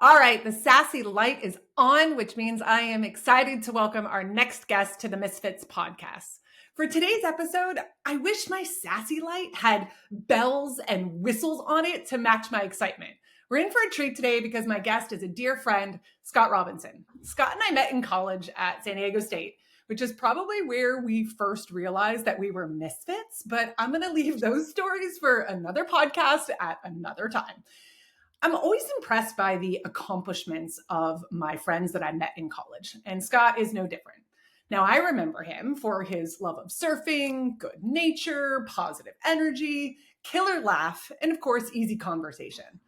All right, the Sassy light is on, which means I am excited to welcome our next guest to the Misfits podcast. For today's episode, I wish my Sassy light had bells and whistles on it to match my excitement. We're in for a treat today because my guest is a dear friend, Scott Robinson. Scott and I met in college at San Diego State, which is probably where we first realized that we were misfits, but I'm going to leave those stories for another podcast at another time. I'm always impressed by the accomplishments of my friends that I met in college, and Scott is no different. Now, I remember him for his love of surfing, good nature, positive energy, killer laugh, and of course, easy conversation.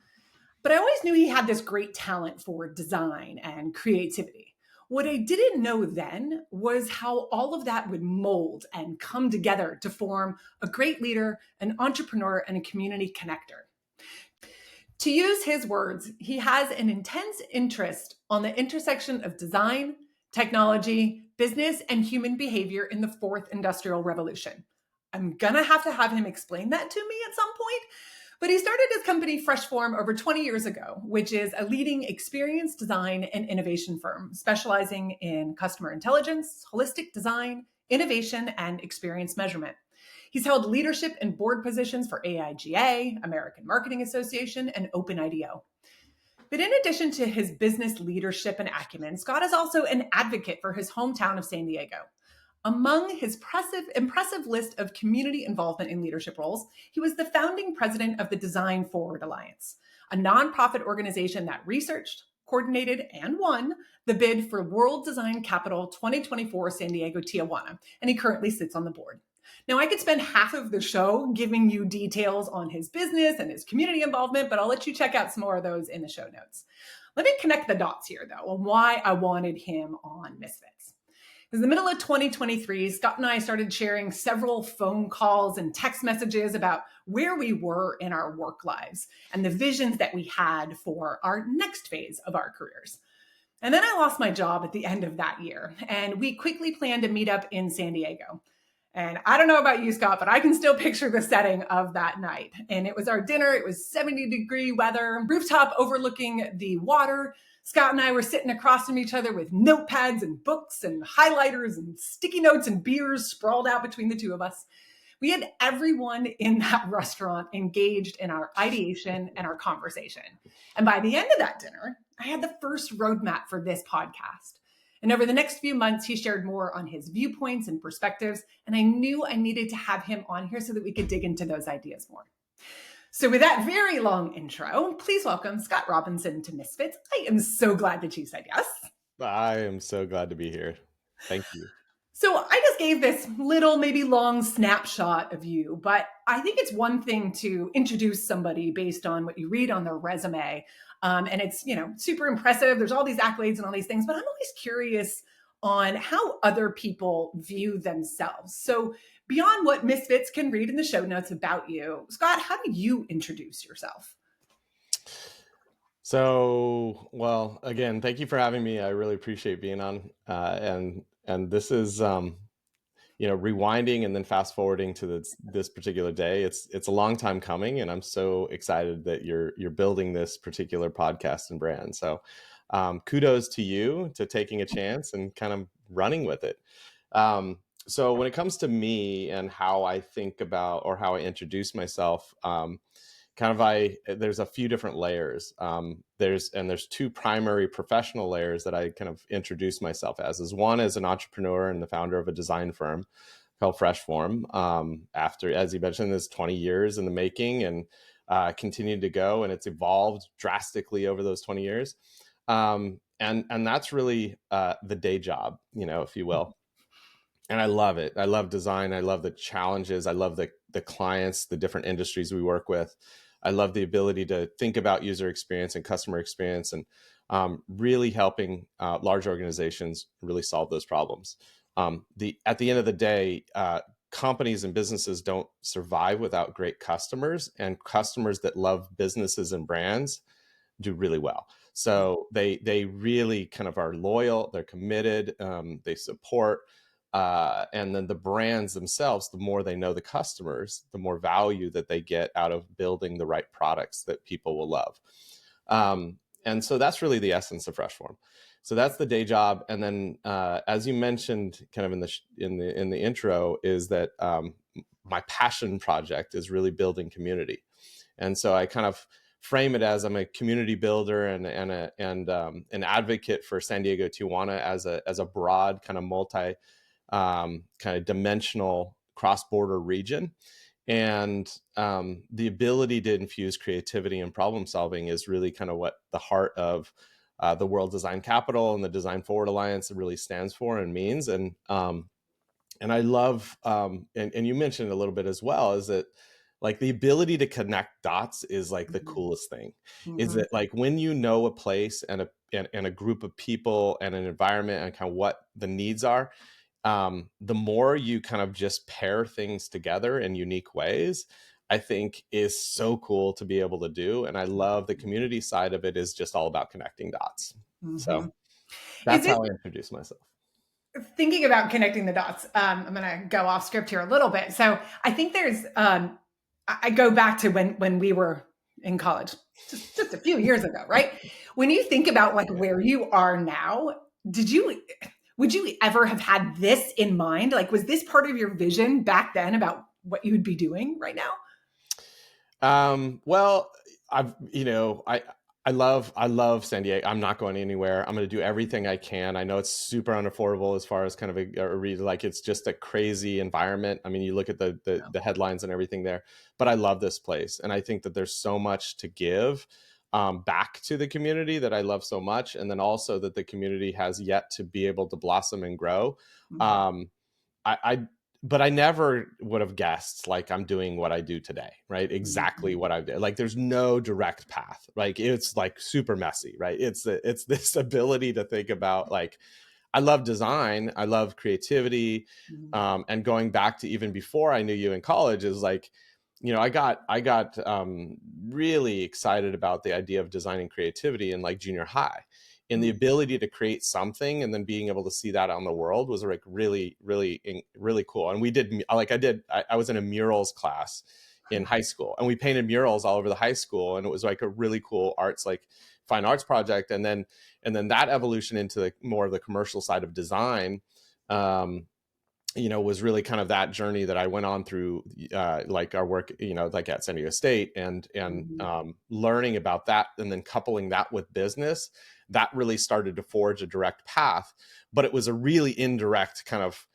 But I always knew he had this great talent for design and creativity. What I didn't know then was how all of that would mold and come together to form a great leader, an entrepreneur, and a community connector. To use his words, he has an intense interest on the intersection of design, technology, business, and human behavior in the fourth industrial revolution. I'm gonna have to have him explain that to me at some point, but he started his company Freshform over 20 years ago, which is a leading experience design and innovation firm specializing in customer intelligence, holistic design, innovation, and experience measurement. He's held leadership and board positions for AIGA, American Marketing Association, and OpenIDO. But in addition to his business leadership and acumen, Scott is also an advocate for his hometown of San Diego. Among his impressive list of community involvement in leadership roles, he was the founding president of the Design Forward Alliance, a nonprofit organization that researched, coordinated, and won the bid for World Design Capital 2024 San Diego Tijuana, and he currently sits on the board. Now, I could spend half of the show giving you details on his business and his community involvement, but I'll let you check out some more of those in the show notes. Let me connect the dots here, though, on why I wanted him on Misfits. In the middle of 2023, Scott and I started sharing several phone calls and text messages about where we were in our work lives and the visions that we had for our next phase of our careers. And then I lost my job at the end of that year, and we quickly planned a meetup in San Diego. And I don't know about you, Scott, but I can still picture the setting of that night. And it was our dinner. It was 70-degree weather, rooftop overlooking the water. Scott and I were sitting across from each other with notepads and books and highlighters and sticky notes and beers sprawled out between the two of us. We had everyone in that restaurant engaged in our ideation and our conversation. And by the end of that dinner, I had the first roadmap for this podcast. And over the next few months, he shared more on his viewpoints and perspectives. And I knew I needed to have him on here so that we could dig into those ideas more. So with that very long intro, please welcome Scott Robinson to Misfits. I am so glad that you said yes. I am so glad to be here. Thank you. So I just gave this little, maybe long snapshot of you, but I think it's one thing to introduce somebody based on what you read on their resume. And it's, super impressive. There's all these accolades and all these things, but I'm always curious on how other people view themselves. So beyond what Misfits can read in the show notes about you, Scott, how do you introduce yourself? So, well, again, thank you for having me. I really appreciate being on. And this is, rewinding and then fast forwarding to this particular day. It's a long time coming, and I'm so excited that you're building this particular podcast and brand. So, kudos to you to taking a chance and kind of running with it. So when it comes to me and how I think about or how I introduce myself, there's a few different layers. There's two primary professional layers that I kind of introduce myself as. One as an entrepreneur and the founder of a design firm called Freshform. After, as you mentioned, this 20 years in the making and continued to go, and it's evolved drastically over those 20 years. And that's really the day job, if you will. And I love it. I love design. I love the challenges. I love the clients, the different industries we work with. I love the ability to think about user experience and customer experience and really helping large organizations really solve those problems. At the end of the day, companies and businesses don't survive without great customers, and customers that love businesses and brands do really well. So they really kind of are loyal, they're committed, they support, and then the brands themselves, the more they know the customers, the more value that they get out of building the right products that people will love. And so that's really the essence of Freshform. So that's the day job. And then, as you mentioned, kind of in the intro, is that my passion project is really building community. And so I kind of frame it as I'm a community builder and an advocate for San Diego Tijuana as a broad kind of multi kind of dimensional cross-border region. And the ability to infuse creativity and problem solving is really kind of what the heart of the World Design Capital and the Design Forward Alliance really stands for and means. And I love, and you mentioned a little bit as well, is that like the ability to connect dots is like the coolest thing. Is that like when you know a place and a group of people and an environment and kind of what the needs are, the more you kind of just pair things together in unique ways, I think is so cool to be able to do. And I love the community side of it is just all about connecting dots. So Is that's it how I introduce myself. thinking about connecting the dots? I'm going to go off script here a little bit. So I think there's, I go back to when we were in college, just a few years ago, right? When you think about like where you are now, would you ever have had this in mind? Like, was this part of your vision back then about what you would be doing right now? Well, I love San Diego. I'm not going anywhere. I'm going to do everything I can. I know it's super unaffordable as far as kind of a reason, like it's just a crazy environment. I mean, you look at the headlines and everything there, but I love this place. And I think that there's so much to give back to the community that I love so much. And then also that the community has yet to be able to blossom and grow. Um, I but I never would have guessed like I'm doing what I do today, right? Exactly what I did. Like there's no direct path. Like it's like super messy, right? It's this ability to think about like I love design, I love creativity, and going back to even before I knew you in college is like, I got really excited about the idea of design and creativity in like junior high, and the ability to create something and then being able to see that on the world was like really, really, really cool. And we did like I was in a murals class in high school, and we painted murals all over the high school, and it was like a really cool fine arts project. And then that evolution into the more of the commercial side of design, was really kind of that journey that I went on through, like our work, like at San Diego State, and learning about that, and then coupling that with business, that really started to forge a direct path. But it was a really indirect kind of,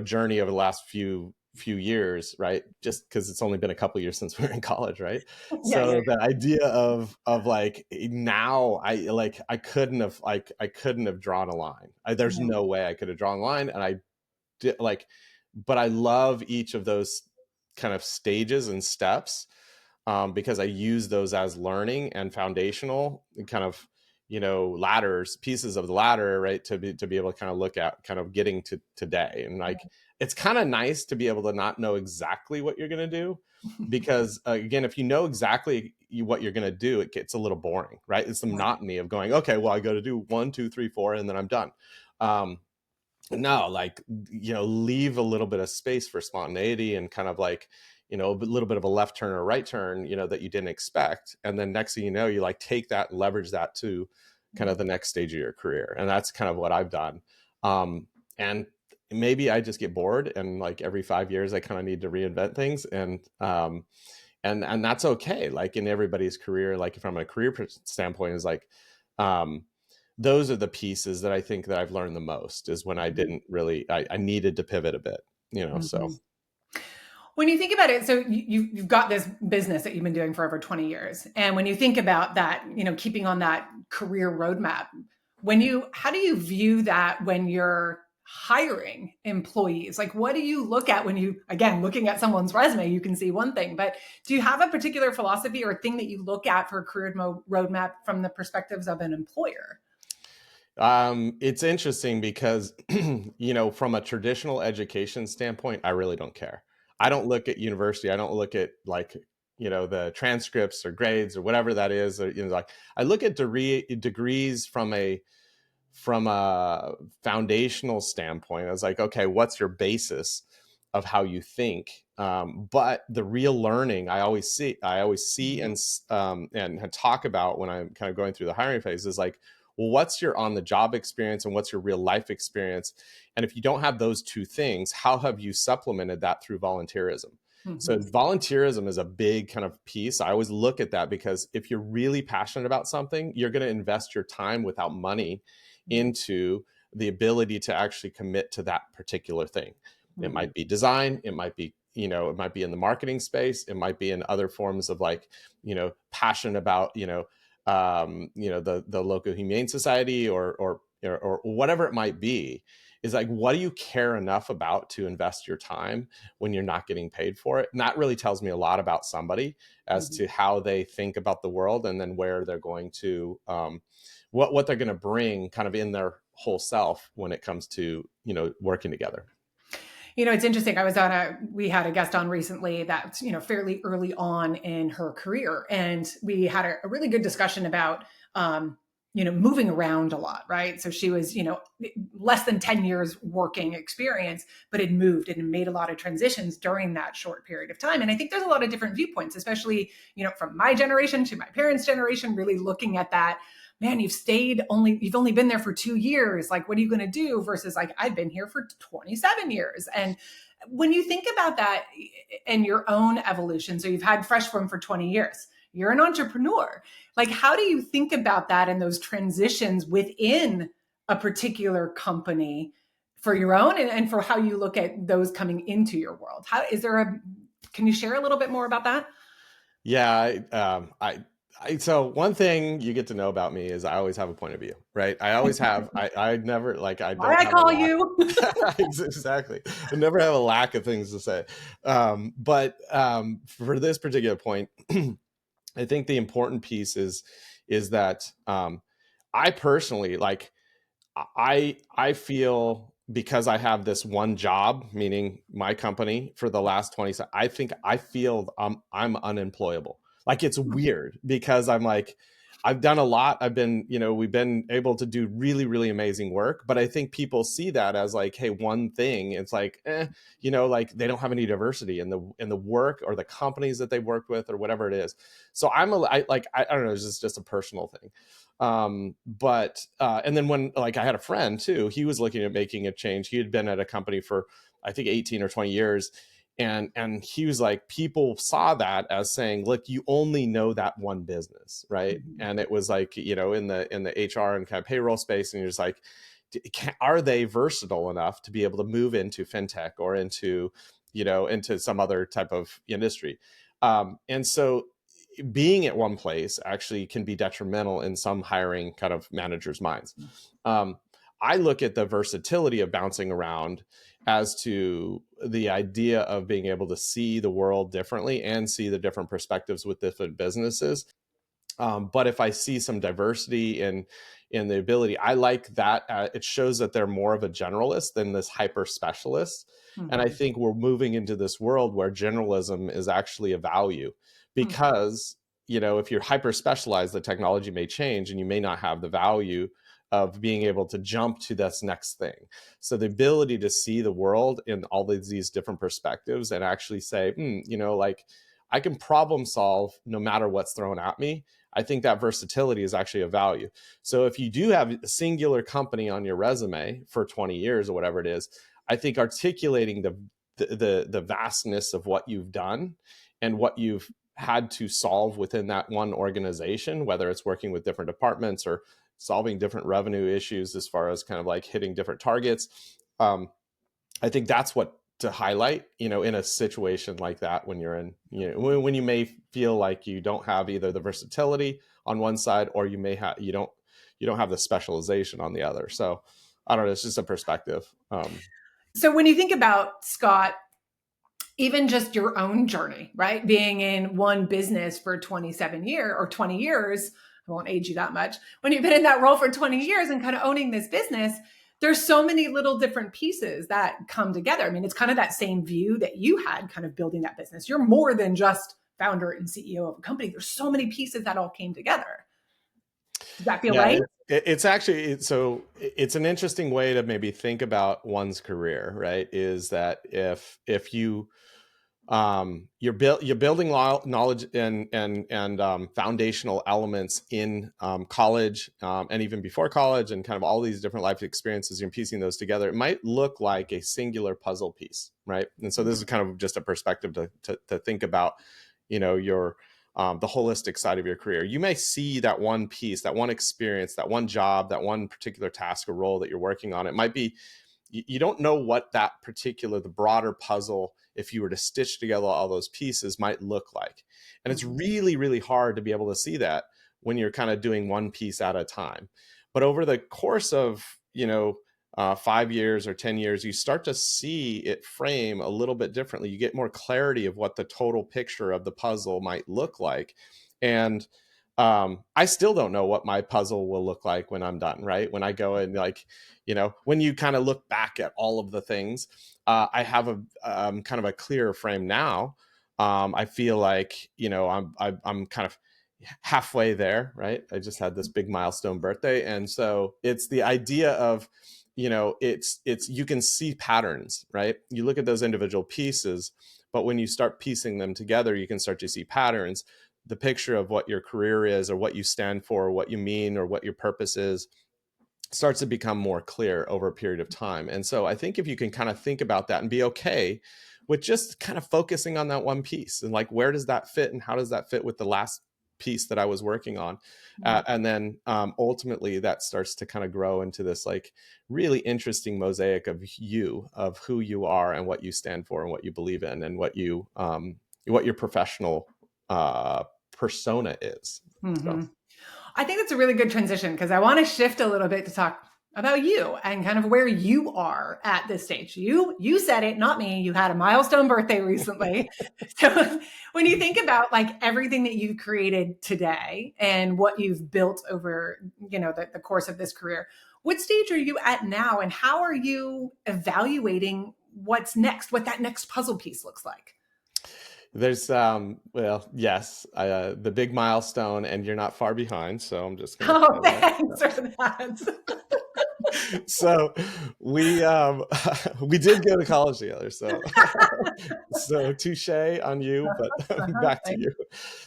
journey over the last few years, right? Just because it's only been a couple of years since we were in college, right? Yeah. So the idea of like now I couldn't have drawn a line. There's no way I could have drawn a line, and I like, but I love each of those kind of stages and steps, because I use those as learning and foundational kind of, ladders, pieces of the ladder, right? To be able to kind of look at kind of getting to today. And like, it's kind of nice to be able to not know exactly what you're going to do, because again, if you know exactly what you're going to do, it gets a little boring, right? It's the monotony of going, okay, well, I got to do 1, 2, 3, 4, and then I'm done. No, like, leave a little bit of space for spontaneity and kind of like, a little bit of a left turn or right turn, that you didn't expect. And then next thing you know, you like take that and leverage that to kind of the next stage of your career. And that's kind of what I've done. And maybe I just get bored, and like every 5 years I kind of need to reinvent things. And that's okay. Like in everybody's career, like from a career standpoint, is like, those are the pieces that I think that I've learned the most, is when I didn't really, I needed to pivot a bit, so. When you think about it, so you've got this business that you've been doing for over 20 years. And when you think about that, keeping on that career roadmap, how do you view that when you're hiring employees? Like, what do you look at when again, looking at someone's resume, you can see one thing, but do you have a particular philosophy or thing that you look at for a career roadmap from the perspectives of an employer? It's interesting because, from a traditional education standpoint, I really don't care. I don't look at university. I don't look at like the transcripts or grades or whatever that is, or, like I look at degrees from a foundational standpoint. I was like, okay, what's your basis of how you think? But the real learning I always see and talk about when I'm kind of going through the hiring phase is like, well, what's your on the job experience and what's your real life experience? And if you don't have those two things, how have you supplemented that through volunteerism? So Mm-hmm. volunteerism is a big kind of piece. I always look at that because if you're really passionate about something, you're going to invest your time without money into the ability to actually commit to that particular thing. It Mm-hmm. might be design, it might be, it might be in the marketing space, it might be in other forms of like, passion about, the local humane society or whatever it might be. Is like, what do you care enough about to invest your time when you're not getting paid for it? And that really tells me a lot about somebody as Mm-hmm. to how they think about the world, and then where they're going to what they're going to bring kind of in their whole self when it comes to working together. It's interesting. We had a guest on recently that's, fairly early on in her career. And we had a really good discussion about, moving around a lot, right? So she was, less than 10 years working experience, but had moved and made a lot of transitions during that short period of time. And I think there's a lot of different viewpoints, especially, from my generation to my parents' generation, really looking at that. Man, you've only been there for 2 years. Like, what are you going to do? Versus like, I've been here for 27 years. And when you think about that and your own evolution, so you've had Fresh Form for 20 years, you're an entrepreneur. Like, how do you think about that and those transitions within a particular company for your own and for how you look at those coming into your world? Can you share a little bit more about that? Yeah, so one thing you get to know about me is I always have a point of view, right? I always have. I never like I Why don't I have a call lack. you? Exactly. I never have a lack of things to say. But for this particular point, I think the important piece is that I personally like. I feel because I have this one job, meaning my company for the last 20, I think I feel I'm unemployable. Like it's weird because I'm like, I've done a lot. We've been able to do really, really amazing work. But I think people see that as like, hey, one thing. It's like, like they don't have any diversity in the work or the companies that they worked with or whatever it is. So I don't know, it's just a personal thing. But and then when like I had a friend too, he was looking at making a change. He had been at a company for I think 18 or 20 years, and he was like, people saw that as saying, look, you only know that one business, right? And it was like, in the HR and kind of payroll space, and you're just like, are they versatile enough to be able to move into fintech or into some other type of industry? And so being at one place actually can be detrimental in some hiring kind of managers' minds. Um, I look at the versatility of bouncing around as to the idea of being able to see the world differently and see the different perspectives with different businesses. But if I see some diversity in the ability, I like that. It shows that they're more of a generalist than this hyper specialist. And I Mm-hmm. think we're moving into this world where generalism is actually a value because, if you're hyper specialized, the technology may change and you may not have the value of being able to jump to this next thing. So the ability to see the world in all of these different perspectives and actually say, like I can problem solve no matter what's thrown at me. I think that versatility is actually a value. So if you do have a singular company on your resume for 20 years or whatever it is, I think articulating the vastness of what you've done and what you've had to solve within that one organization, whether it's working with different departments or solving different revenue issues as far as kind of like hitting different targets. I think that's what to highlight, in a situation like that when you're in, when you may feel like you don't have either the versatility on one side or you don't have the specialization on the other. So I don't know, it's just a perspective. So when you think about, Scott, even just your own journey, right? Being in one business for 27 years or 20 years, I won't age you that much. When you've been in that role for 20 years and kind of owning this business, there's so many little different pieces that come together. I mean, it's kind of that same view that you had kind of building that business. You're more than just founder and CEO of a company. There's so many pieces that all came together. Does that feel Yeah, right? it's actually so it's an interesting way to maybe think about one's career, right? Is that if you you're building knowledge and foundational elements in college, and even before college, and kind of all these different life experiences, you're piecing those together, it might look like a singular puzzle piece, right? And so this is kind of just a perspective to think about, your the holistic side of your career. You may see that one piece, that one experience, that one job, that one particular task or role that you're working on. It might be, you don't know what that particular, the broader puzzle, if you were to stitch together all those pieces, might look like. And it's really, really hard to be able to see that when you're kind of doing one piece at a time. But over the course of, 5 years or 10 years, you start to see it frame a little bit differently. You get more clarity of what the total picture of the puzzle might look like. And I still don't know what my puzzle will look like when I'm done, right? When I go and when you kind of look back at all of the things, I have a kind of a clearer frame now. I feel like, I'm kind of halfway there, right? I just had this big milestone birthday. And so it's the idea of, it's you can see patterns, right? You look at those individual pieces, but when you start piecing them together, you can start to see patterns. The picture of what your career is, or what you stand for, or what you mean, or what your purpose is, starts to become more clear over a period of time. And so I think if you can kind of think about that and be okay with just kind of focusing on that one piece, and like, where does that fit, and how does that fit with the last piece that I was working on? And then ultimately that starts to kind of grow into this like really interesting mosaic of who you are, and what you stand for, and what you believe in, and what your professional persona is. So. I think it's a really good transition because I want to shift a little bit to talk about you and kind of where you are at this stage. You said it, not me. You had a milestone birthday recently. So when you think about like everything that you've created today and what you've built over, the course of this career, what stage are you at now, and how are you evaluating what's next, what that next puzzle piece looks like? There's well, yes, the big milestone, and you're not far behind. So I'm just gonna Oh, say thanks for that. that. So we did go to college together. So so touche on you, but back to Thanks. you.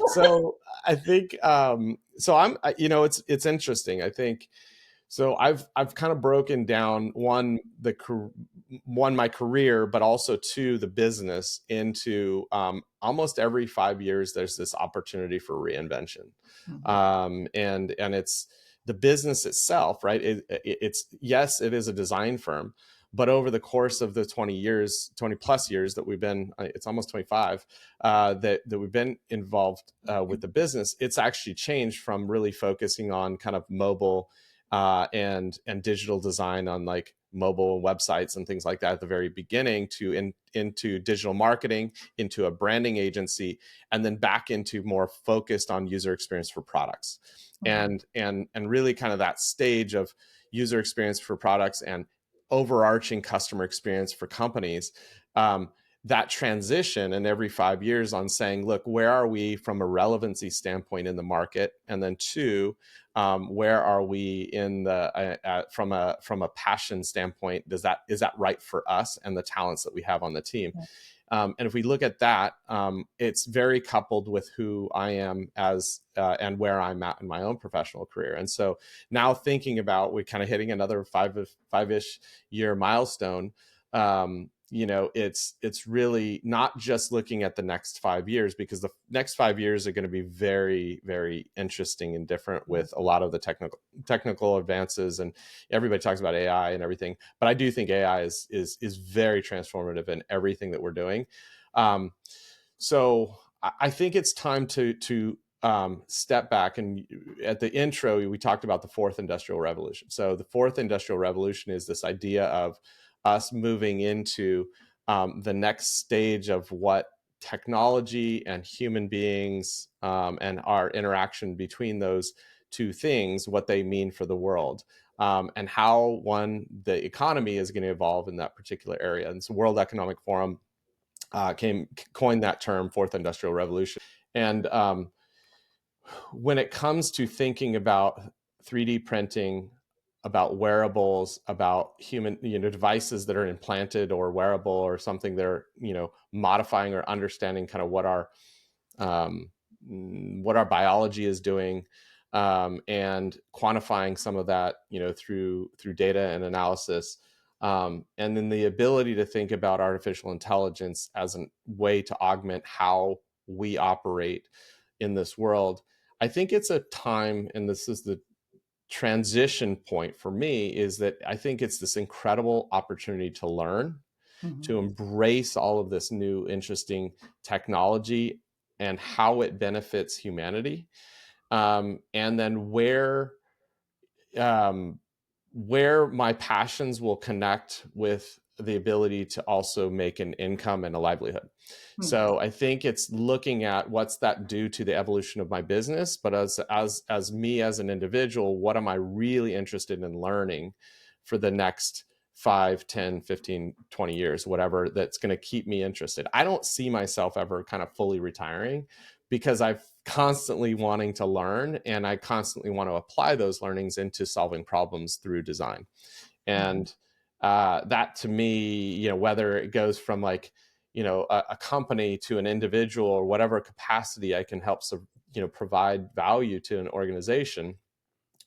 So I think so it's interesting. I think so I've kind of broken down one my career, but also two, the business, into almost every 5 years there's this opportunity for reinvention, and it's the business itself, right? It's yes, it is a design firm, but over the course of the 20 plus years that we've been, it's almost 25, that we've been involved with the business, it's actually changed from really focusing on kind of mobile and digital design on like mobile websites and things like that at the very beginning, to into digital marketing, into a branding agency, and then back into more focused on user experience for products, and really kind of that stage of user experience for products and overarching customer experience for companies. That transition in every 5 years on saying, look, where are we from a relevancy standpoint in the market, and then two, where are we in the from a passion standpoint? Is that right for us and the talents that we have on the team? And if we look at that, it's very coupled with who I am as and where I'm at in my own professional career. And so now thinking about, we're kind of hitting another five-ish year milestone. It's really not just looking at the next 5 years, because the next 5 years are going to be very, very interesting and different with a lot of the technical advances, and everybody talks about AI and everything, but I do think AI is very transformative in everything that we're doing. So I think it's time to step back. And at the intro, we talked about the fourth industrial revolution. So the fourth industrial revolution is this idea of us moving into the next stage of what technology and human beings, and our interaction between those two things, what they mean for the world, and how the economy is going to evolve in that particular area. And so World Economic Forum coined that term, fourth industrial revolution. And when it comes to thinking about 3D printing, about wearables, about human, devices that are implanted or wearable or something they're, modifying or understanding kind of um, what our biology is doing, and quantifying some of that, through data and analysis, and then the ability to think about artificial intelligence as a way to augment how we operate in this world. I think it's a time, and this is the transition point for me, is that I think it's this incredible opportunity to learn, to embrace all of this new interesting technology and how it benefits humanity, and then um, where my passions will connect with the ability to also make an income and a livelihood. So I think it's looking at what's that do to the evolution of my business, but as me as an individual, what am I really interested in learning for the next 5, 10, 15, 20 years, whatever, that's going to keep me interested. I don't see myself ever kind of fully retiring, because I've constantly wanting to learn, and I constantly want to apply those learnings into solving problems through design. And that to me, whether it goes from like, a company to an individual, or whatever capacity I can help, provide value to an organization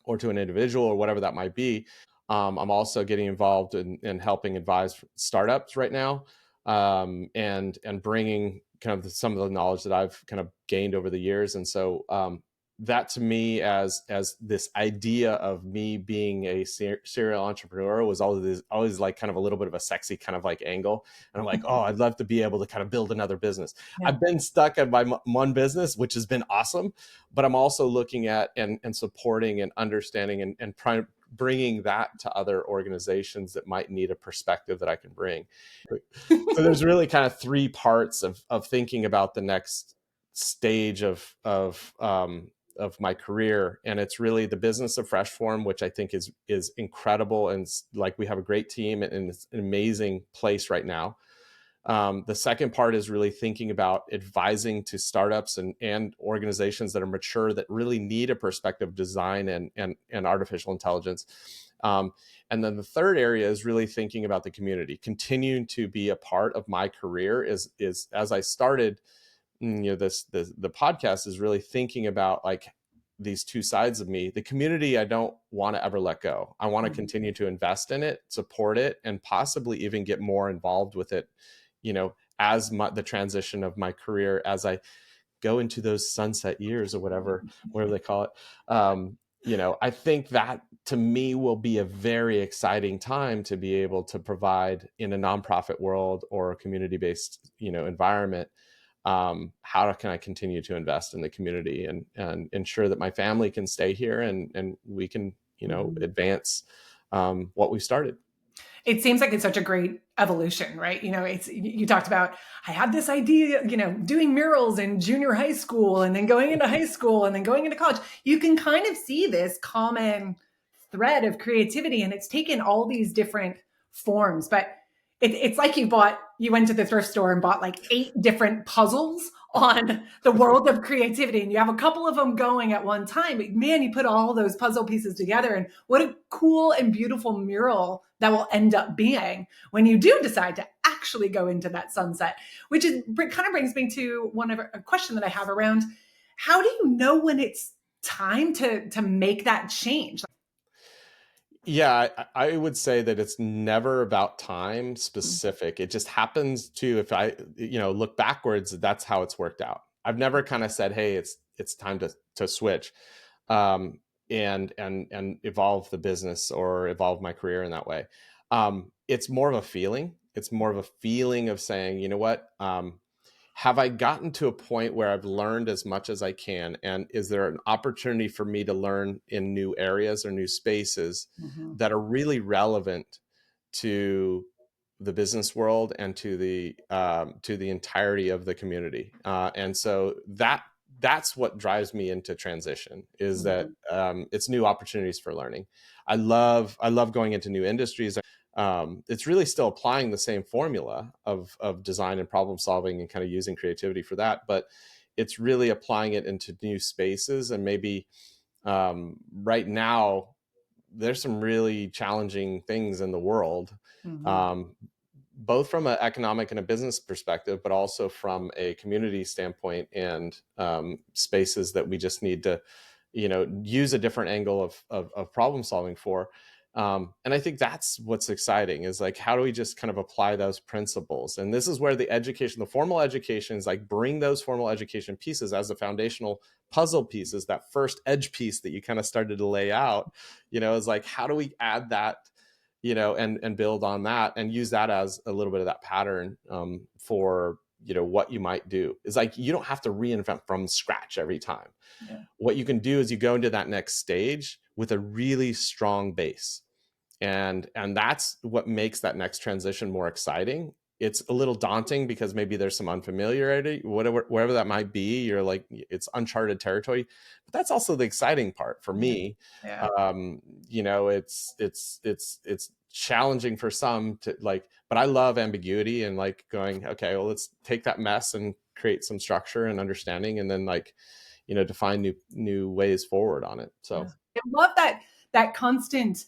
or to an individual or whatever that might be. I'm also getting involved in helping advise startups right now, and bringing kind of some of the knowledge that I've kind of gained over the years. And so that to me, as this idea of me being a serial entrepreneur, was always like kind of a little bit of a sexy kind of like angle. And I'm like, oh, I'd love to be able to kind of build another business. Yeah. I've been stuck at my one business, which has been awesome, but I'm also looking at and supporting and understanding and bringing that to other organizations that might need a perspective that I can bring. So there's really kind of three parts of thinking about the next stage of my career, and it's really the business of fresh form, which I think is incredible, and like we have a great team, and it's an amazing place right now. The second part is really thinking about advising to startups and organizations that are mature, that really need a perspective of design and artificial intelligence. And then the third area is really thinking about the community, continuing to be a part of my career. Is as I started, the podcast is really thinking about like these two sides of me. The community, I don't want to ever let go. I want to continue to invest in it, support it, and possibly even get more involved with it, as the transition of my career, as I go into those sunset years, or whatever they call it. I think that to me will be a very exciting time to be able to provide in a nonprofit world or a community-based, environment. How can I continue to invest in the community and ensure that my family can stay here, and we can, advance what we started. It seems like it's such a great evolution, right? It's, you talked about, I had this idea, doing murals in junior high school, and then going into high school, and then going into college. You can kind of see this common thread of creativity, and it's taken all these different forms. But it's like you went to the thrift store and bought like 8 different puzzles on the world of creativity, and you have a couple of them going at one time, but man, you put all those puzzle pieces together, and what a cool and beautiful mural that will end up being when you do decide to actually go into that sunset. Which is kind of brings me to a question that I have around, how do you know when it's time to make that change? Yeah, I would say that it's never about time specific. It just happens to, if I, look backwards, that's how it's worked out. I've never kind of said, hey, it's time to switch, and evolve the business or evolve my career in that way. It's more of a feeling. It's more of a feeling of saying, you know what, have I gotten to a point where I've learned as much as I can? And is there an opportunity for me to learn in new areas or new spaces that are really relevant to the business world and to the entirety of the community? And so that's what drives me into transition, is that Mhm. it's new opportunities for learning. I love going into new industries. It's really still applying the same formula of design and problem solving and kind of using creativity for that, but it's really applying it into new spaces. And maybe right now there's some really challenging things in the world, Mhm. um, both from an economic and a business perspective, but also from a community standpoint, and spaces that we just need to, use a different angle of problem solving for. And I think that's what's exciting, is like, how do we just kind of apply those principles? And this is where the formal education is like, bring those formal education pieces as the foundational puzzle pieces, that first edge piece that you kind of started to lay out, is like, how do we add that, and build on that and use that as a little bit of that pattern, for, what you might do. Is like, you don't have to reinvent from scratch every time. Yeah. What you can do is you go into that next stage with a really strong base, and that's what makes that next transition more exciting. It's a little daunting because maybe there's some unfamiliarity, whatever, wherever that might be. You're like, it's uncharted territory, but that's also the exciting part for Yeah. me. Yeah. It's challenging for some to like, but I love ambiguity and like going, okay, well, let's take that mess and create some structure and understanding, and then like, define new ways forward on it. So Yeah. I love that constant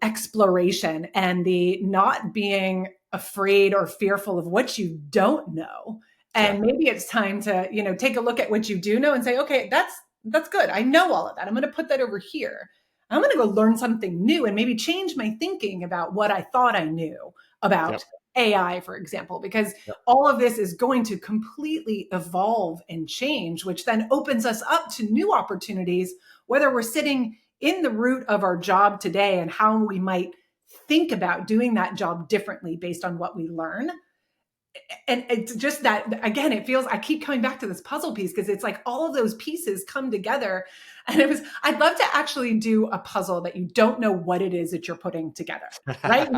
exploration and the not being afraid or fearful of what you don't know. And exactly. maybe it's time to, take a look at what you do know and say, okay, that's good. I know all of that. I'm going to put that over here. I'm going to go learn something new and maybe change my thinking about what I thought I knew about Yep. AI, for example, because Yep. all of this is going to completely evolve and change, which then opens us up to new opportunities, whether we're sitting in the root of our job today and how we might think about doing that job differently based on what we learn. And it's just that, again, it feels, I keep coming back to this puzzle piece because it's like all of those pieces come together. And I'd love to actually do a puzzle that you don't know what it is that you're putting together, right?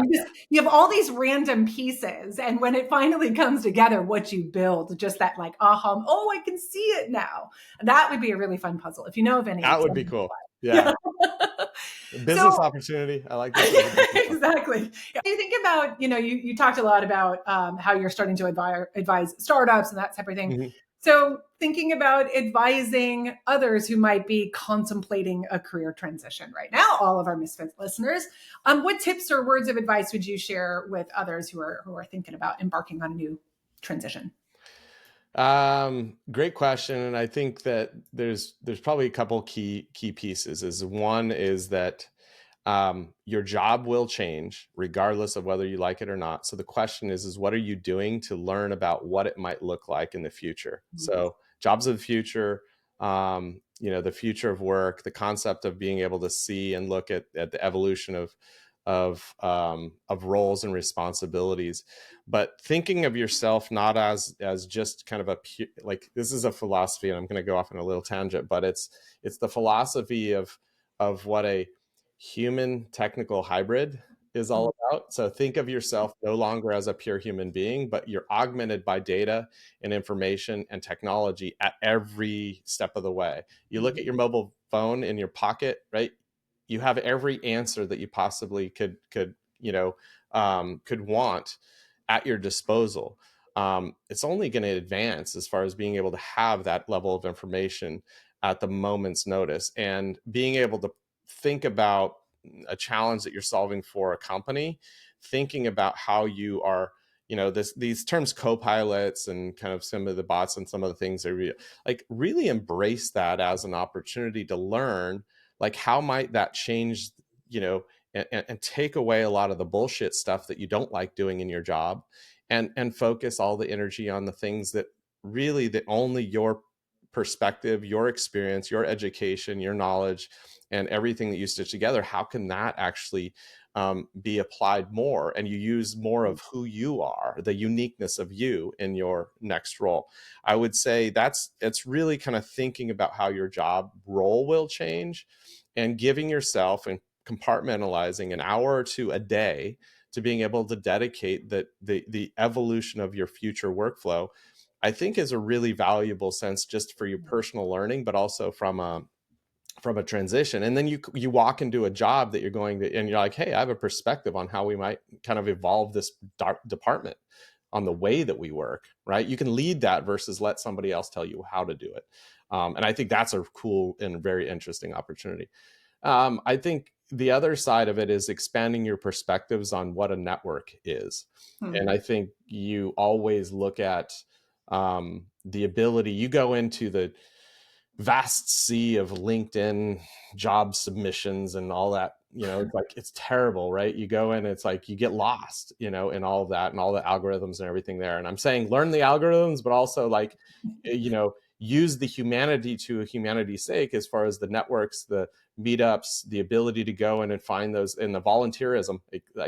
You have all these random pieces. And when it finally comes together, what you build, just that like, aha, oh, I can see it now. And that would be a really fun puzzle. If you know of any, That would tell be me. cool. Yeah. Yeah. Business So opportunity. I like this as a business opportunity. exactly. You think about, you talked a lot about how you're starting to advise startups and that type of thing. Mhm. So thinking about advising others who might be contemplating a career transition right now, all of our Misfit listeners, what tips or words of advice would you share with others who are thinking about embarking on a new transition? Great question. And I think that there's probably a couple key pieces. Is one is that your job will change regardless of whether you like it or not. So the question is what are you doing to learn about what it might look like in the future? So jobs of the future, the future of work, the concept of being able to see and look at the evolution of roles and responsibilities, but thinking of yourself not as just kind of like, this is a philosophy, and I'm going to go off on a little tangent, but it's the philosophy of what a human technical hybrid is all about. So think of yourself no longer as a pure human being, but you're augmented by data and information and technology at every step of the way. You look at your mobile phone in your pocket, right? You have every answer that you possibly could want at your disposal. It's only going to advance as far as being able to have that level of information at the moment's notice, and being able to think about a challenge that you're solving for a company, thinking about how you are, these terms, co-pilots and kind of some of the bots and some of the things that like really embrace that as an opportunity to learn, like how might that change, and take away a lot of the bullshit stuff that you don't like doing in your job, and focus all the energy on the things that really, that only your perspective, your experience, your education, your knowledge, and everything that you stitch together, how can that actually be applied more, and you use more of who you are, the uniqueness of you in your next role? I would say it's really kind of thinking about how your job role will change, and giving yourself and compartmentalizing an hour or two a day to being able to dedicate the evolution of your future workflow I think is a really valuable sense just for your personal learning, but also from a transition. And then you walk into a job that you're going to, and you're like, hey, I have a perspective on how we might kind of evolve this department on the way that we work, right? You can lead that versus let somebody else tell you how to do it. And I think that's a cool and very interesting opportunity. I think the other side of it is expanding your perspectives on what a network is. And I think you always look at the ability, you go into the vast sea of LinkedIn job submissions and all that, it's like, it's terrible, right? You go in, it's like you get lost, in all of that and all the algorithms and everything there. And I'm saying learn the algorithms, but also like, use the humanity to a humanity's sake, as far as the networks, the meetups, the ability to go in and find those, and the volunteerism.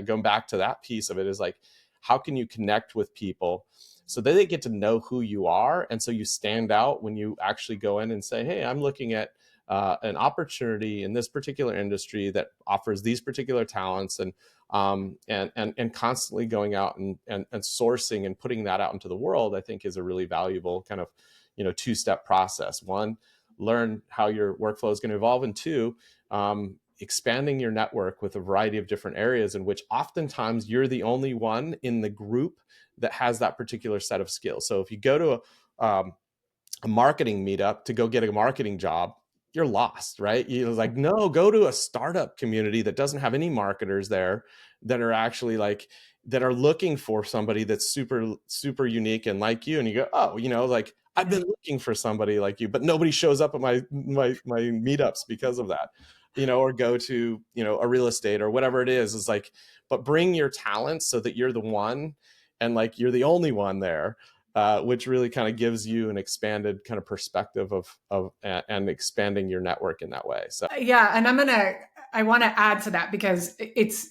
Going back to that piece of it is like, how can you connect with people so that they get to know who you are, and so you stand out when you actually go in and say, hey, I'm looking at an opportunity in this particular industry that offers these particular talents, and constantly going out and sourcing and putting that out into the world, I think is a really valuable kind of two-step process. One, learn how your workflow is going to evolve, and two, expanding your network with a variety of different areas in which oftentimes you're the only one in the group that has that particular set of skills. So if you go to a marketing meetup to go get a marketing job, you're lost, right? You're like, no, go to a startup community that doesn't have any marketers there, that are actually like, that are looking for somebody that's super, super unique and like you. And you go, oh, like, I've been looking for somebody like you, but nobody shows up at my meetups because of that, or go to, a real estate or whatever it is. It's like, but bring your talents so that you're the one, and like, you're the only one there, which really kind of gives you an expanded kind of perspective of and expanding your network in that way. So yeah, and I want to add to that, because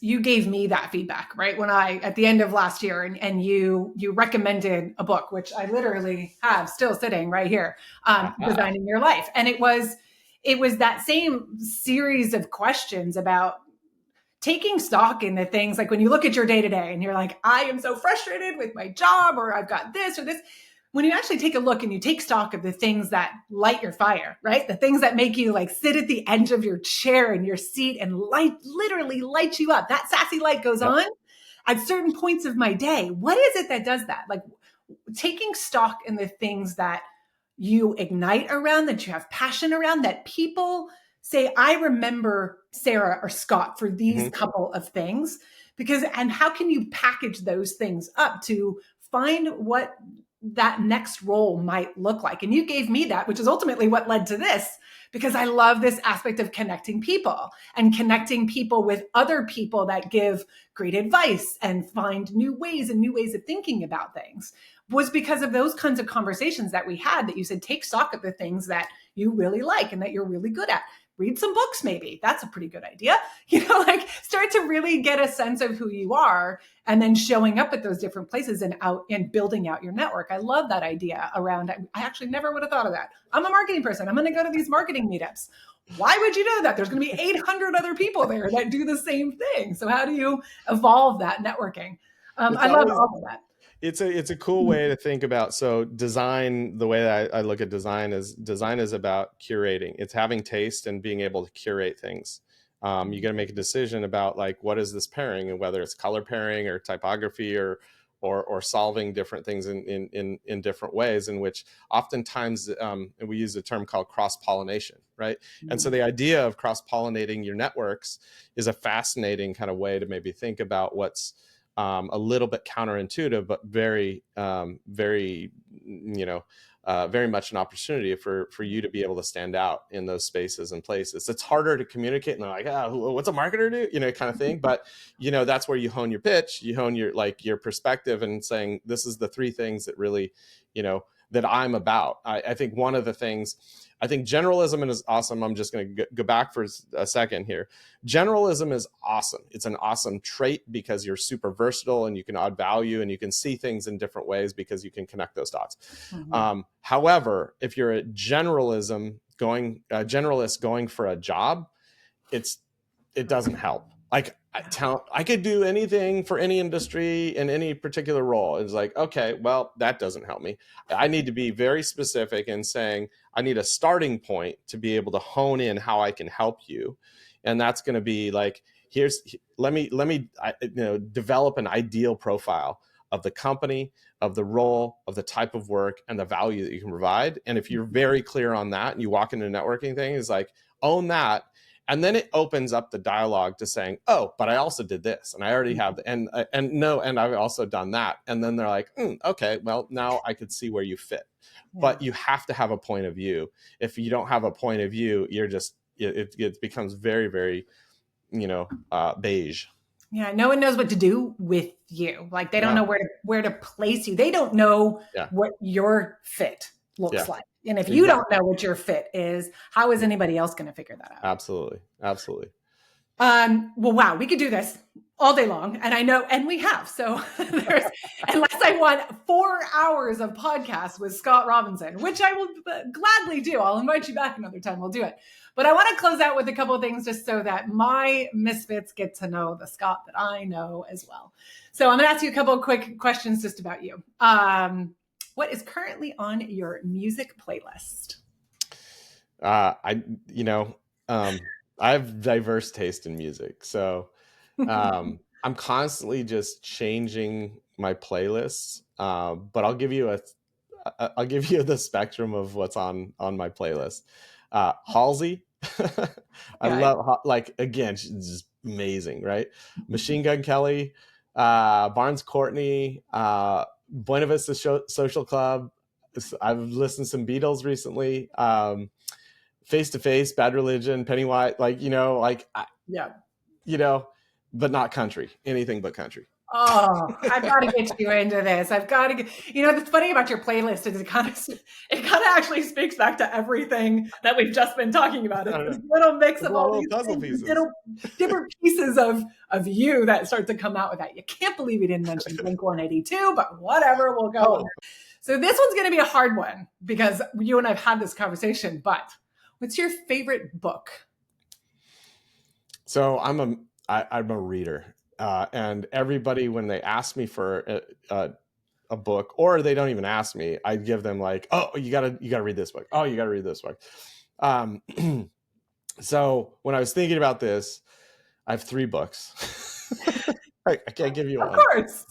you gave me that feedback, right? When at the end of last year, and you recommended a book, which I literally have still sitting right here, Designing Your Life. And it was that same series of questions about taking stock in the things, like when you look at your day to day and you're like, I am so frustrated with my job, or I've got this or this. When you actually take a look and you take stock of the things that light your fire, right? The things that make you like sit at the edge of your chair in your seat and literally light you up. That sassy light goes on at certain points of my day. What is it that does that? Like, taking stock in the things that you ignite around, that you have passion around, that people say, I remember Sarah or Scott for these couple of things, and how can you package those things up to find what that next role might look like? And you gave me that, which is ultimately what led to this, because I love this aspect of connecting people with other people that give great advice and find new ways of thinking about things, was because of those kinds of conversations that we had, that you said, take stock of the things that you really like and that you're really good at. Read some books, maybe. That's a pretty good idea. Like, start to really get a sense of who you are, and then showing up at those different places and building out your network. I love that idea around. I actually never would have thought of that. I'm a marketing person. I'm going to go to these marketing meetups. Why would you know that? There's going to be 800 other people there that do the same thing. So how do you evolve that networking? I love all of that. It's a cool way to think about. So design, the way that I look at design is about curating. It's having taste and being able to curate things. You got to make a decision about, like, what is this pairing, and whether it's color pairing or typography or solving different things in different ways, in which oftentimes we use a term called cross-pollination, right? And so the idea of cross-pollinating your networks is a fascinating kind of way to maybe think about what's a little bit counterintuitive, but very, very, very much an opportunity for you to be able to stand out in those spaces and places. It's harder to communicate, and they're like, what's a marketer do? Kind of thing. But, that's where you hone your pitch, you hone your perspective, and saying, this is the three things that really, that I'm about. I think one of the things, I think generalism is awesome. I'm just going to go back for a second here. Generalism is awesome. It's an awesome trait because you're super versatile and you can add value and you can see things in different ways because you can connect those dots. However, if you're a generalist going for a job, it doesn't help. Like, I could do anything for any industry in any particular role. It's like, okay, well, that doesn't help me. I need to be very specific in saying I need a starting point to be able to hone in how I can help you. And that's going to be like, let me develop an ideal profile of the company, of the role, of the type of work, and the value that you can provide. And if you're very clear on that and you walk into a networking thing, it's like, own that. And then it opens up the dialogue to saying, oh, but I also did this and I already have, and I've also done that. And then they're like, okay, well, now I could see where you fit. Yeah. But you have to have a point of view. If you don't have a point of view, you're just, it becomes very, very, beige. Yeah, no one knows what to do with you. Like they don't know where to place you. They don't know what your fit looks like. And if you don't know what your fit is, how is anybody else going to figure that out? Absolutely. Well, wow, we could do this all day long. And I know, and we have. So unless I want 4 hours of podcast with Scott Robinson, which I will gladly do. I'll invite you back another time. We'll do it. But I want to close out with a couple of things just so that my misfits get to know the Scott that I know as well. So I'm going to ask you a couple of quick questions just about you. What is currently on your music playlist? I have diverse taste in music. So I'm constantly just changing my playlists. But I'll give you the spectrum of what's on my playlist. Halsey. I love, again, she's just amazing, right? Machine Gun Kelly, Barnes Courtney, Buena Vista Social Club. I've listened to some Beatles recently. Face to Face, Bad Religion, Pennywise, but not country. Anything but country. Oh, I've got to get you into this. I've got to get, what's funny about your playlist is it kind of actually speaks back to everything that we've just been talking about. It's this little mix of all these little different pieces of you that start to come out with that. You can't believe you didn't mention Blink 182, but whatever, we'll go. Oh. So this one's going to be a hard one because you and I've had this conversation, but what's your favorite book? So I'm a reader. And everybody, when they ask me for a book, or they don't even ask me, I give them like, oh, you gotta read this book. Oh, you gotta read this book. So when I was thinking about this, I have 3 books. I can't give you one. Of course.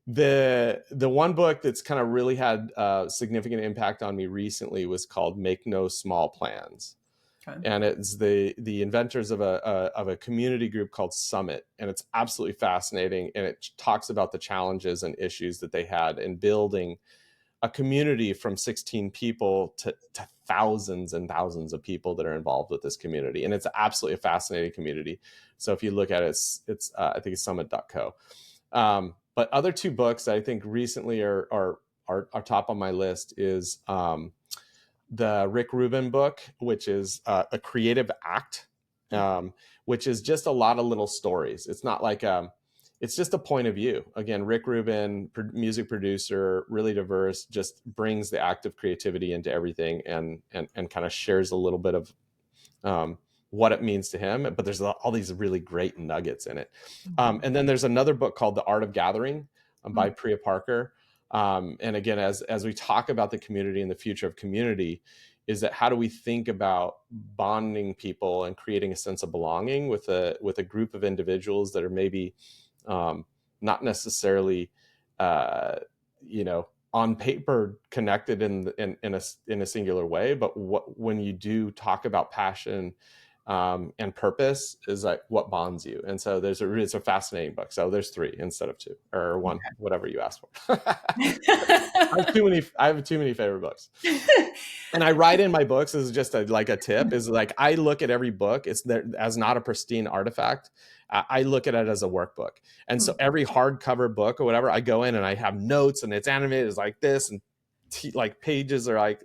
The one book that's kind of really had significant impact on me recently was called Make No Small Plans. Okay. And it's the inventors of a community group called Summit, and it's absolutely fascinating. And it talks about the challenges and issues that they had in building a community from 16 people to thousands and thousands of people that are involved with this community. And it's absolutely a fascinating community. So if you look at it, it's I think it's summit.co. But other 2 books that I think recently are top on my list is the Rick Rubin book, which is a creative act, which is just a lot of little stories. It's not like it's just a point of view. Again, Rick Rubin, music producer, really diverse, just brings the act of creativity into everything and kind of shares a little bit of what it means to him. But there's all these really great nuggets in it. And then there's another book called The Art of Gathering by Priya Parker. And again, as we talk about the community and the future of community, is that how do we think about bonding people and creating a sense of belonging with a group of individuals that are maybe not necessarily on paper connected in a singular way, but when you do talk about passion and purpose is like what bonds you. And so it's a fascinating book. So there's 3 instead of 2 or 1, whatever you ask for. I have too many favorite books. And I write in my books as just a tip is like, I look at every book as not a pristine artifact. I look at it as a workbook. And so every hardcover book or whatever, I go in and I have notes and it's animated as like this and pages are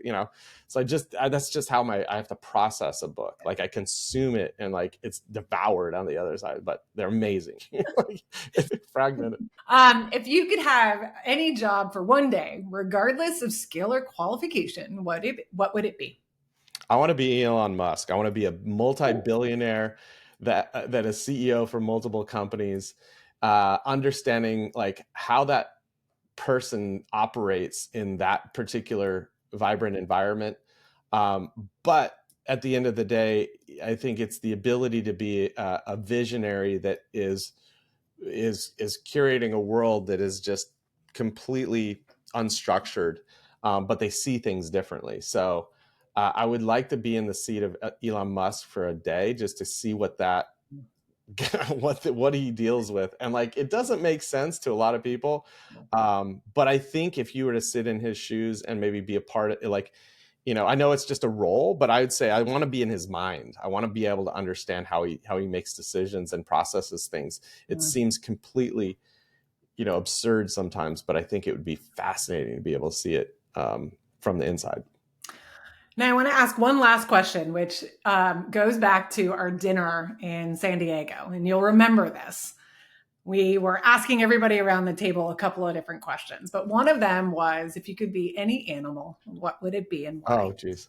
so that's just how I have to process a book. Like I consume it and it's devoured on the other side, but they're amazing. It's fragmented. If you could have any job for one day, regardless of skill or qualification, what would it be? I want to be Elon Musk. I want to be a multi-billionaire that is CEO for multiple companies, understanding like how that person operates in that particular vibrant environment. But at the end of the day, I think it's the ability to be a visionary that is curating a world that is just completely unstructured, but they see things differently. So I would like to be in the seat of Elon Musk for a day just to see what that what he deals with. And like, it doesn't make sense to a lot of people. But I think if you were to sit in his shoes and maybe be a part of it, like, I know it's just a role, but I would say I want to be in his mind. I want to be able to understand how he makes decisions and processes things. It seems completely, absurd sometimes, but I think it would be fascinating to be able to see it from the inside. Now, I want to ask one last question, which goes back to our dinner in San Diego. And you'll remember this. We were asking everybody around the table a couple of different questions, but one of them was, if you could be any animal, what would it be and why? Oh, geez.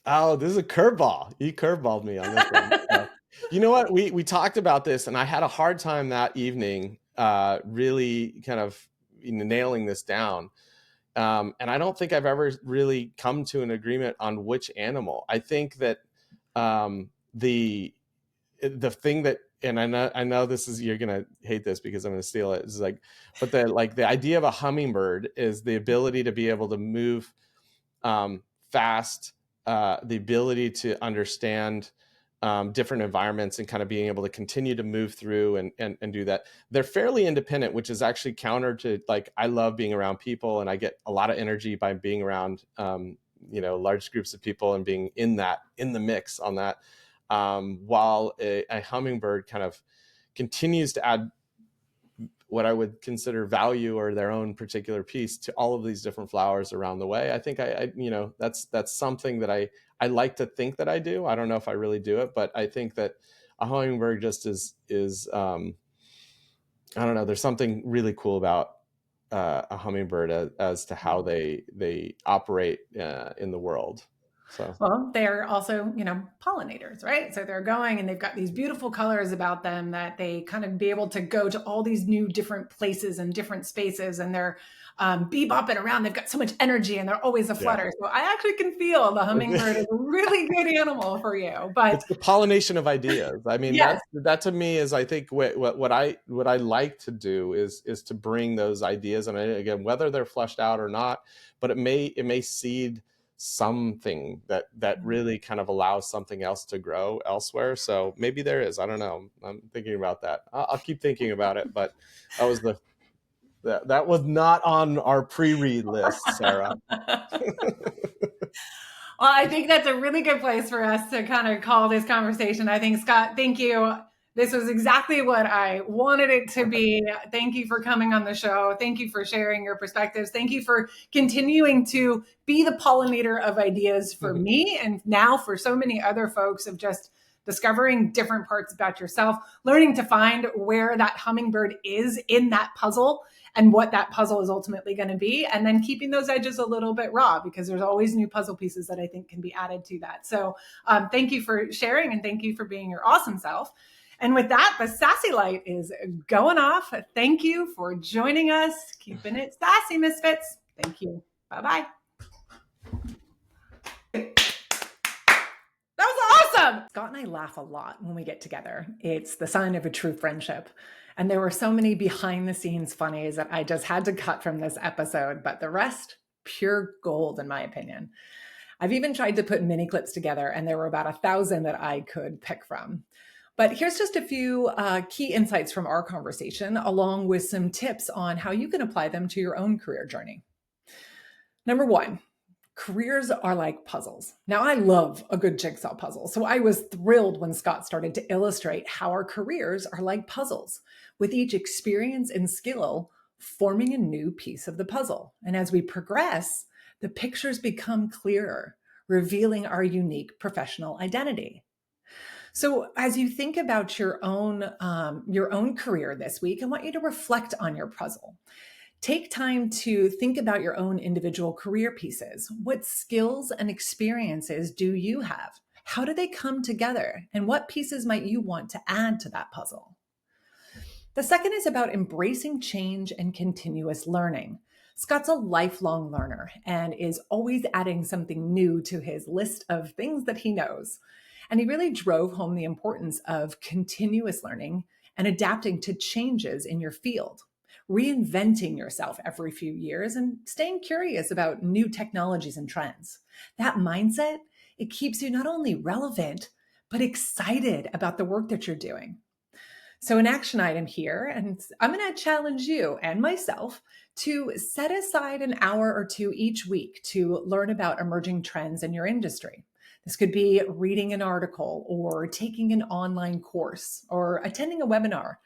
Oh, this is a curveball. You curveballed me on this one. You know what? We talked about this, and I had a hard time that evening really kind of nailing this down. And I don't think I've ever really come to an agreement on which animal. I think that the thing that, and I know this is, you're gonna hate this because I'm gonna steal it. It's like, but the idea of a hummingbird is the ability to be able to move fast, the ability to understand different environments and kind of being able to continue to move through and do that. They're fairly independent, which is actually counter to, like, I love being around people and I get a lot of energy by being around, large groups of people and being in the mix on that. While a hummingbird kind of continues to add what I would consider value or their own particular piece to all of these different flowers around the way. I think that's something that I like to think that I do. I don't know if I really do it, but I think that a hummingbird just is I don't know. There's something really cool about a hummingbird as to how they operate in the world. So. Well, they're also, pollinators, right? So they're going and they've got these beautiful colors about them that they kind of be able to go to all these new different places and different spaces, and they're bebopping around. They've got so much energy and they're always a flutter. So I actually can feel the hummingbird is a really good animal for you. But it's the pollination of ideas. I mean, yes. that to me is, I think what I like to do is to bring those ideas, and again, whether they're fleshed out or not, but it may seed something that really kind of allows something else to grow elsewhere. So maybe there is, I don't know. I'm thinking about that. I'll keep thinking about it, but that was that was not on our pre-read list, Sarah. Well, I think that's a really good place for us to kind of call this conversation. I think, Scott, thank you. This was exactly what I wanted it to be. Thank you for coming on the show. Thank you for sharing your perspectives. Thank you for continuing to be the pollinator of ideas for me, and now for so many other folks, of just discovering different parts about yourself, learning to find where that hummingbird is in that puzzle and what that puzzle is ultimately going to be, and then keeping those edges a little bit raw, because there's always new puzzle pieces that I think can be added to that. So thank you for sharing, and thank you for being your awesome self. And with that, the Sassy Light is going off. Thank you for joining us. Keeping it sassy, Misfits. Thank you. Bye-bye. That was awesome. Scott and I laugh a lot when we get together. It's the sign of a true friendship. And there were so many behind the scenes funnies that I just had to cut from this episode, but the rest, pure gold, in my opinion. I've even tried to put mini clips together, and there were about 1,000 that I could pick from. But here's just a few key insights from our conversation, along with some tips on how you can apply them to your own career journey. Number one, careers are like puzzles. Now, I love a good jigsaw puzzle, so I was thrilled when Scott started to illustrate how our careers are like puzzles, with each experience and skill forming a new piece of the puzzle. And as we progress, the pictures become clearer, revealing our unique professional identity. So as you think about your own career this week, I want you to reflect on your puzzle. Take time to think about your own individual career pieces. What skills and experiences do you have? How do they come together? And what pieces might you want to add to that puzzle? The second is about embracing change and continuous learning. Scott's a lifelong learner and is always adding something new to his list of things that he knows. And he really drove home the importance of continuous learning and adapting to changes in your field, reinventing yourself every few years and staying curious about new technologies and trends. That mindset, it keeps you not only relevant, but excited about the work that you're doing. So, an action item here, and I'm going to challenge you and myself to set aside an hour or two each week to learn about emerging trends in your industry. This could be reading an article or taking an online course or attending a webinar.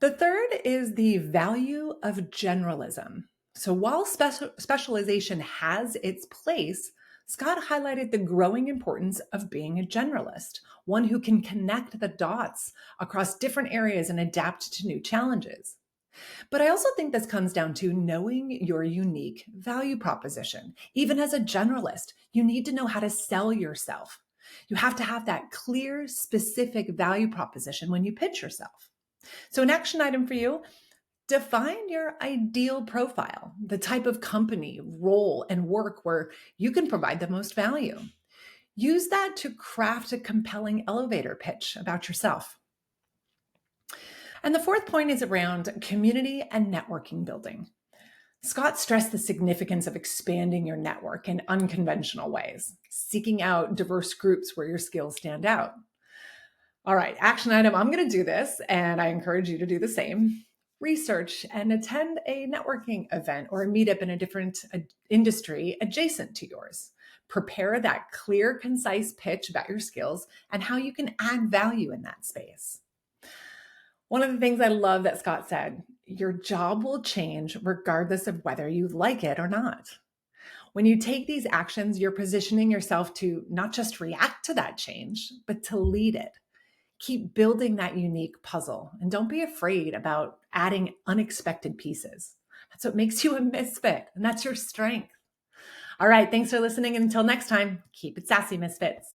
The third is the value of generalism. So, while specialization has its place, Scott highlighted the growing importance of being a generalist, one who can connect the dots across different areas and adapt to new challenges. But I also think this comes down to knowing your unique value proposition. Even as a generalist, you need to know how to sell yourself. You have to have that clear, specific value proposition when you pitch yourself. So, an action item for you: define your ideal profile, the type of company, role, and work where you can provide the most value. Use that to craft a compelling elevator pitch about yourself. And the fourth point is around community and networking building. Scott stressed the significance of expanding your network in unconventional ways, seeking out diverse groups where your skills stand out. All right, action item, I'm going to do this, and I encourage you to do the same. Research and attend a networking event or a meetup in a different industry adjacent to yours. Prepare that clear, concise pitch about your skills and how you can add value in that space. One of the things I love that Scott said: your job will change regardless of whether you like it or not. When you take these actions, you're positioning yourself to not just react to that change, but to lead it. Keep building that unique puzzle and don't be afraid about adding unexpected pieces. That's what makes you a misfit, and that's your strength. All right, thanks for listening. And until next time, keep it sassy, misfits.